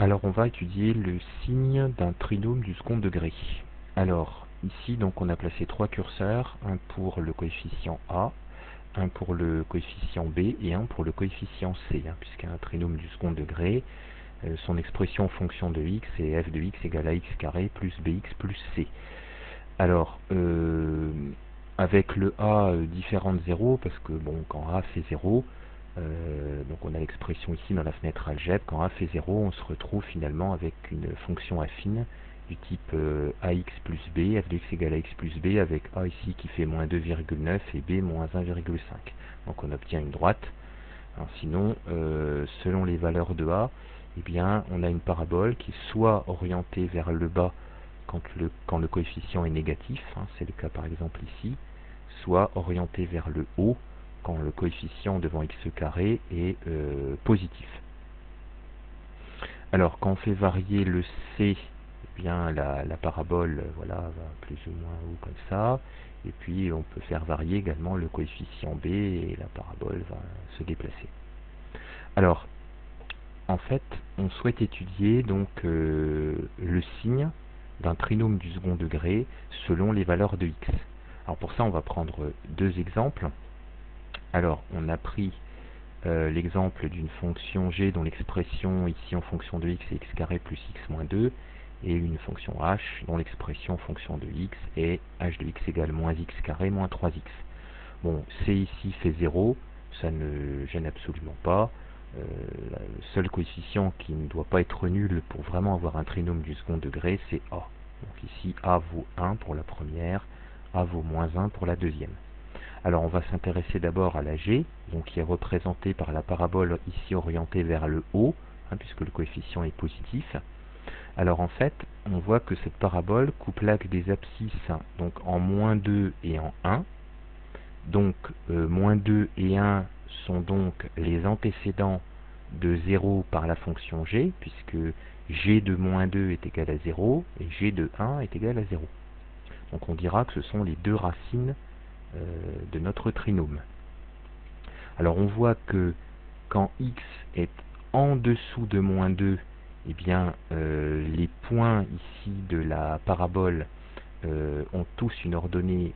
Alors on va étudier le signe d'un trinôme du second degré. Alors ici donc on a placé trois curseurs, un pour le coefficient A, un pour le coefficient B et un pour le coefficient C, puisqu'un trinôme du second degré, son expression en fonction de x est f de x égale à x carré plus bx plus c. Alors avec le A différent de 0, parce que bon, quand A fait 0, donc on a l'expression ici dans la fenêtre algèbre, quand A fait 0, on se retrouve finalement avec une fonction affine du type ax plus b, f de x égale à x plus b, avec A ici qui fait moins 2,9 et b moins 1,5. Donc on obtient une droite. Alors sinon, selon les valeurs de A, eh bien, on a une parabole qui est soit orientée vers le bas quand le coefficient est négatif, c'est le cas par exemple ici, soit orientée vers le haut quand le coefficient devant x carré est positif. Alors quand on fait varier le c, eh bien la parabole voilà, va plus ou moins haut comme ça, et puis on peut faire varier également le coefficient b et la parabole va se déplacer. Alors en fait on souhaite étudier donc le signe d'un trinôme du second degré selon les valeurs de x. Alors pour ça on va prendre deux exemples. Alors on a pris l'exemple d'une fonction g dont l'expression ici en fonction de x est x carré plus x moins 2 et une fonction h dont l'expression en fonction de x est h de x égale moins x carré moins 3x. Bon, c ici fait 0, ça ne gêne absolument pas. Le seul coefficient qui ne doit pas être nul pour vraiment avoir un trinôme du second degré, c'est a. Donc ici a vaut 1 pour la première, a vaut moins 1 pour la deuxième. Alors on va s'intéresser d'abord à la g, donc qui est représentée par la parabole ici orientée vers le haut, puisque le coefficient est positif. Alors en fait, on voit que cette parabole coupe l'axe des abscisses donc en moins 2 et en 1. Donc moins 2 et 1 sont donc les antécédents de 0 par la fonction g, puisque g de moins 2 est égal à 0 et g de 1 est égal à 0. Donc on dira que ce sont les deux racines de notre trinôme. Alors on voit que quand x est en dessous de moins 2, eh bien les points ici de la parabole ont tous une ordonnée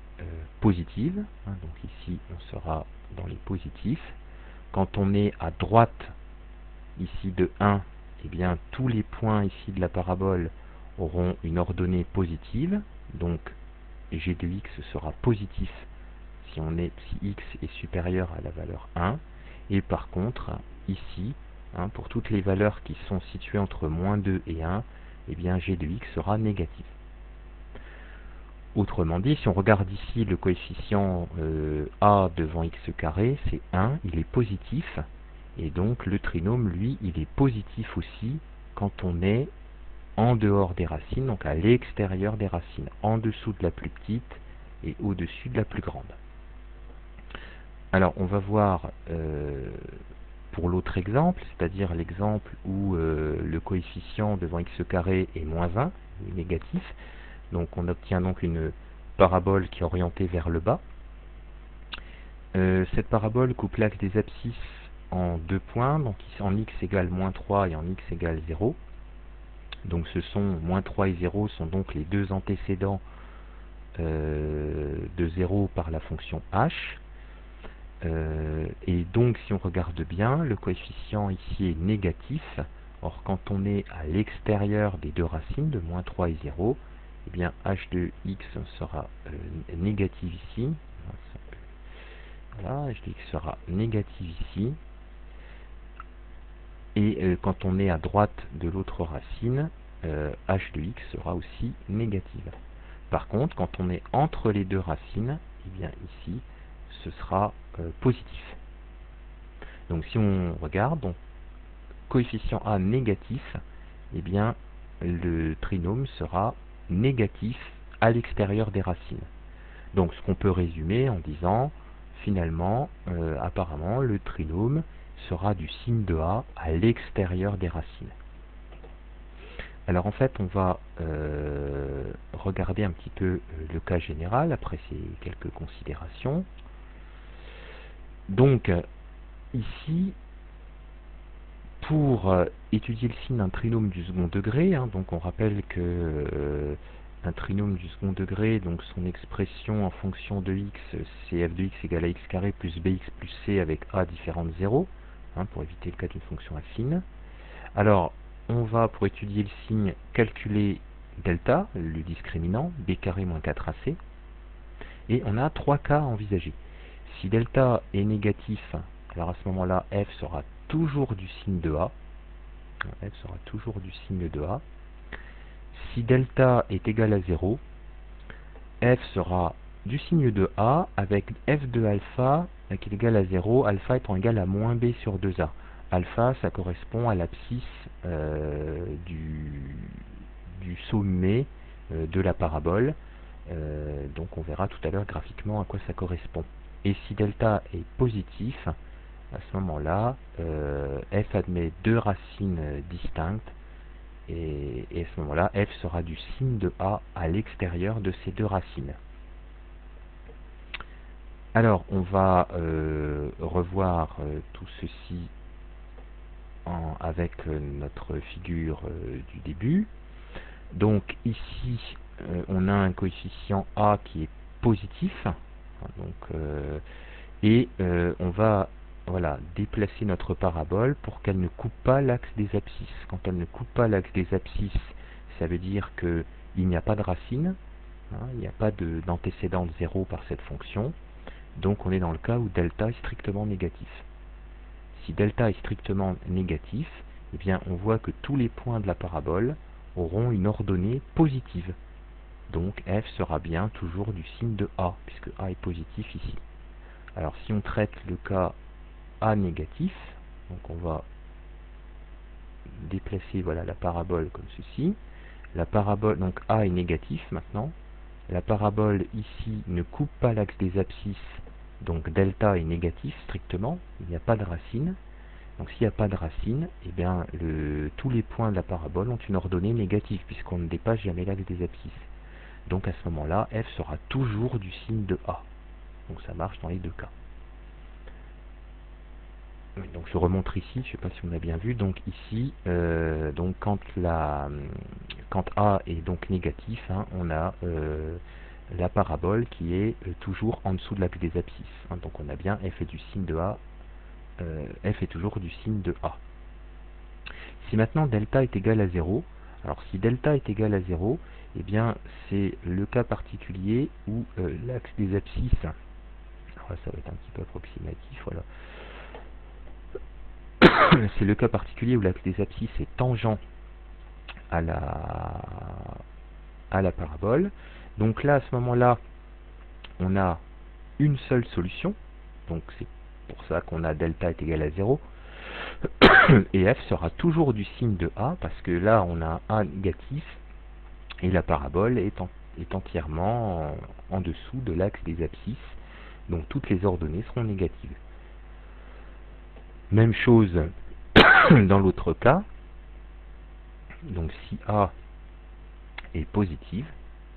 positive. Donc ici on sera dans les positifs. Quand on est à droite ici de 1, eh bien tous les points ici de la parabole auront une ordonnée positive. Donc g de x sera positif si x est supérieur à la valeur 1, et par contre, ici, pour toutes les valeurs qui sont situées entre moins 2 et 1, eh bien g de x sera négatif. Autrement dit, si on regarde ici le coefficient a devant x carré, c'est 1, il est positif, et donc le trinôme, lui, il est positif aussi quand on est en dehors des racines, donc à l'extérieur des racines, en dessous de la plus petite et au-dessus de la plus grande. Alors on va voir pour l'autre exemple, c'est-à-dire l'exemple où le coefficient devant x carré est moins 1, négatif. Donc on obtient donc une parabole qui est orientée vers le bas. Cette parabole coupe l'axe des abscisses en deux points, donc en x égale moins 3 et en x égale 0. Donc ce sont moins 3 et 0 sont donc les deux antécédents de 0 par la fonction h. Et donc si on regarde bien, le coefficient ici est négatif. Or quand on est à l'extérieur des deux racines de moins 3 et 0, eh bien h de x sera négatif ici. Voilà, h de x sera négatif ici. Et quand on est à droite de l'autre racine, h de x sera aussi négative. Par contre, quand on est entre les deux racines, eh bien ici, ce sera positif. Donc si on regarde, donc, coefficient a négatif, eh bien le trinôme sera négatif à l'extérieur des racines. Donc ce qu'on peut résumer en disant, finalement, apparemment, le trinôme sera du signe de a à l'extérieur des racines. Alors en fait, on va regarder un petit peu le cas général après ces quelques considérations. Donc ici, pour étudier le signe d'un trinôme du second degré, hein, donc on rappelle que un trinôme du second degré, donc son expression en fonction de x, c'est f de x égale à x carré plus bx plus c avec a différent de 0, hein, pour éviter le cas d'une fonction affine. Alors, on va, pour étudier le signe, calculer delta, le discriminant, b carré moins 4ac, et on a trois cas à envisager. Si delta est négatif, alors à ce moment-là, f sera toujours du signe de a. F sera toujours du signe de a. Si delta est égal à 0, f sera du signe de a avec f de alpha qui est égal à 0, alpha étant égal à moins b sur 2a. Alpha, ça correspond à l'abscisse du sommet de la parabole. Donc on verra tout à l'heure graphiquement à quoi ça correspond. Et si delta est positif, à ce moment-là, f admet deux racines distinctes, et à ce moment-là, f sera du signe de a à l'extérieur de ces deux racines. Alors, on va revoir tout ceci avec notre figure du début. Donc ici, on a un coefficient a qui est positif, donc, et on va déplacer notre parabole pour qu'elle ne coupe pas l'axe des abscisses. Quand elle ne coupe pas l'axe des abscisses, ça veut dire qu'il n'y a pas de racine, hein, il n'y a pas d'antécédent de 0 par cette fonction, donc on est dans le cas où delta est strictement négatif. Si delta est strictement négatif, eh bien on voit que tous les points de la parabole auront une ordonnée positive. Donc f sera bien toujours du signe de a, puisque a est positif ici. Alors si on traite le cas a négatif, donc on va déplacer la parabole comme ceci. La parabole, donc a est négatif maintenant. La parabole ici ne coupe pas l'axe des abscisses, donc delta est négatif strictement, il n'y a pas de racine. Donc s'il n'y a pas de racine, eh bien tous les points de la parabole ont une ordonnée négative, puisqu'on ne dépasse jamais l'axe des abscisses. Donc à ce moment-là, f sera toujours du signe de a. Donc ça marche dans les deux cas. Donc je remonte ici, je ne sais pas si on a bien vu. Donc ici, donc quand a est donc négatif, hein, on a la parabole qui est toujours en dessous de l'axe des abscisses. Hein, donc on a bien f est du signe de a, f est toujours du signe de a. Si maintenant delta est égal à 0, alors si delta est égal à 0, eh bien c'est le cas particulier où l'axe des abscisses, alors là, ça va être un petit peu approximatif, voilà. C'est le cas particulier où l'axe des abscisses est tangent à la parabole. Donc là, à ce moment-là, on a une seule solution. Donc c'est pour ça qu'on a delta est égal à 0. Et f sera toujours du signe de a, parce que là, on a un a négatif, et la parabole est entièrement en dessous de l'axe des abscisses. Donc toutes les ordonnées seront négatives. Même chose dans l'autre cas. Donc si A est positive,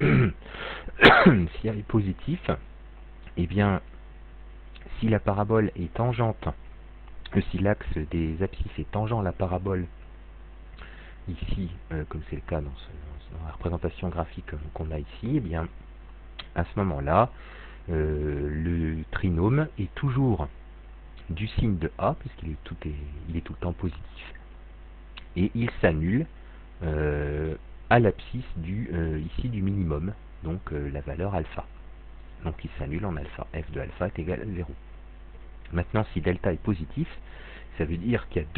si A est positif, eh bien si la parabole est tangente, si l'axe des abscisses est tangent à la parabole, ici, comme c'est le cas dans la représentation graphique qu'on a ici, eh bien à ce moment-là, le trinôme est toujours du signe de A, puisqu'il est tout le temps positif, et il s'annule à l'abscisse ici du minimum, donc la valeur alpha. Donc il s'annule en alpha. F de alpha est égal à 0. Maintenant, si delta est positif, ça veut dire qu'il y a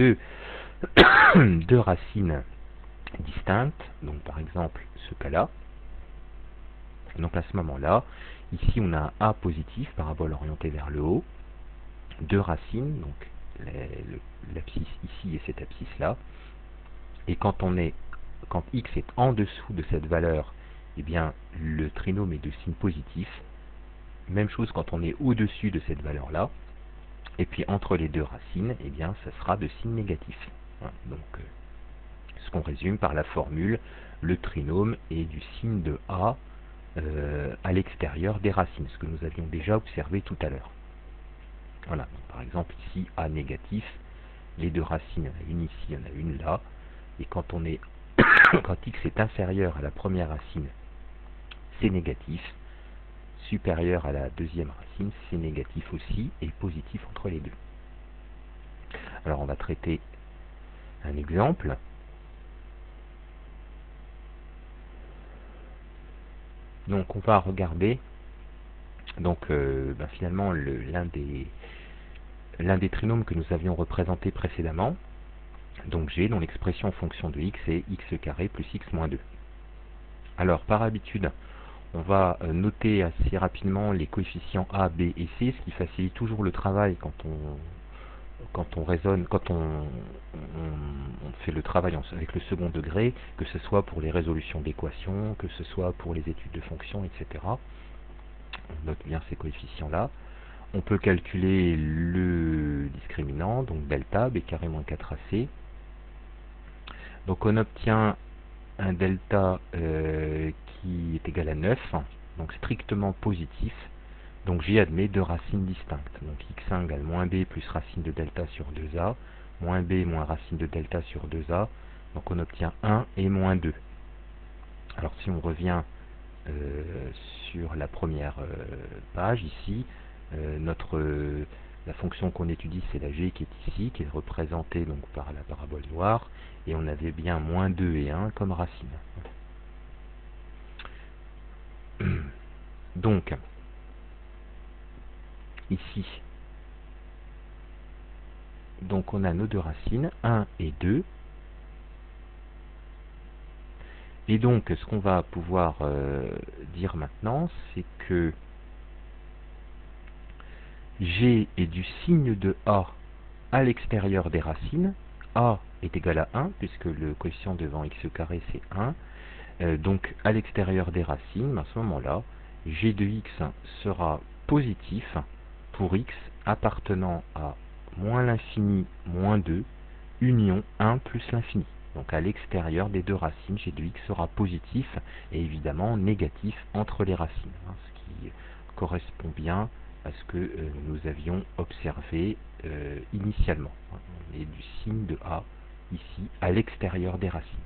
deux racines distinctes, donc par exemple ce cas-là. Donc à ce moment-là, ici on a un A positif, parabole orientée vers le haut, deux racines, donc l'abscisse ici et cette abscisse-là. Et quand x est en dessous de cette valeur, eh bien le trinôme est de signe positif. Même chose quand on est au-dessus de cette valeur-là. Et puis entre les deux racines, eh bien ça sera de signe négatif. Voilà, donc ce qu'on résume par la formule, le trinôme est du signe de A à l'extérieur des racines, ce que nous avions déjà observé tout à l'heure. Voilà, donc, par exemple ici A négatif, les deux racines, il y en a une ici, il y en a une là, et quand on est quand x est inférieur à la première racine, c'est négatif, supérieur à la deuxième racine, c'est négatif aussi, et positif entre les deux. Alors on va traiter un exemple. Donc on va regarder donc finalement l'un des trinômes que nous avions représenté précédemment, donc g, dont l'expression en fonction de x est x carré plus x moins 2. Alors par habitude, on va noter assez rapidement les coefficients a, b et c, ce qui facilite toujours le travail quand on raisonne, quand on fait le travail avec le second degré, que ce soit pour les résolutions d'équations, que ce soit pour les études de fonctions, etc. On note bien ces coefficients-là. On peut calculer le discriminant, donc delta, b carré moins 4ac. Donc on obtient un delta qui est égal à 9, donc strictement positif. Donc j admet deux racines distinctes. Donc x1 égale moins b plus racine de delta sur 2a, moins b moins racine de delta sur 2a. Donc on obtient 1 et moins 2. Alors si on revient sur la première page ici, la fonction qu'on étudie, c'est la g qui est ici, qui est représentée donc par la parabole noire, et on avait bien moins 2 et 1 comme racine. Donc, ici, donc on a nos deux racines, 1 et 2, et donc ce qu'on va pouvoir dire maintenant, c'est que g est du signe de a à l'extérieur des racines. A est égal à 1, puisque le coefficient devant x carré c'est 1. Donc à l'extérieur des racines, à ce moment-là, g de x sera positif pour x appartenant à moins l'infini moins 2, union 1 plus l'infini. Donc à l'extérieur des deux racines, g de x sera positif et évidemment négatif entre les racines, ce qui correspond bien à ce que nous avions observé initialement. On est du signe de a ici à l'extérieur des racines.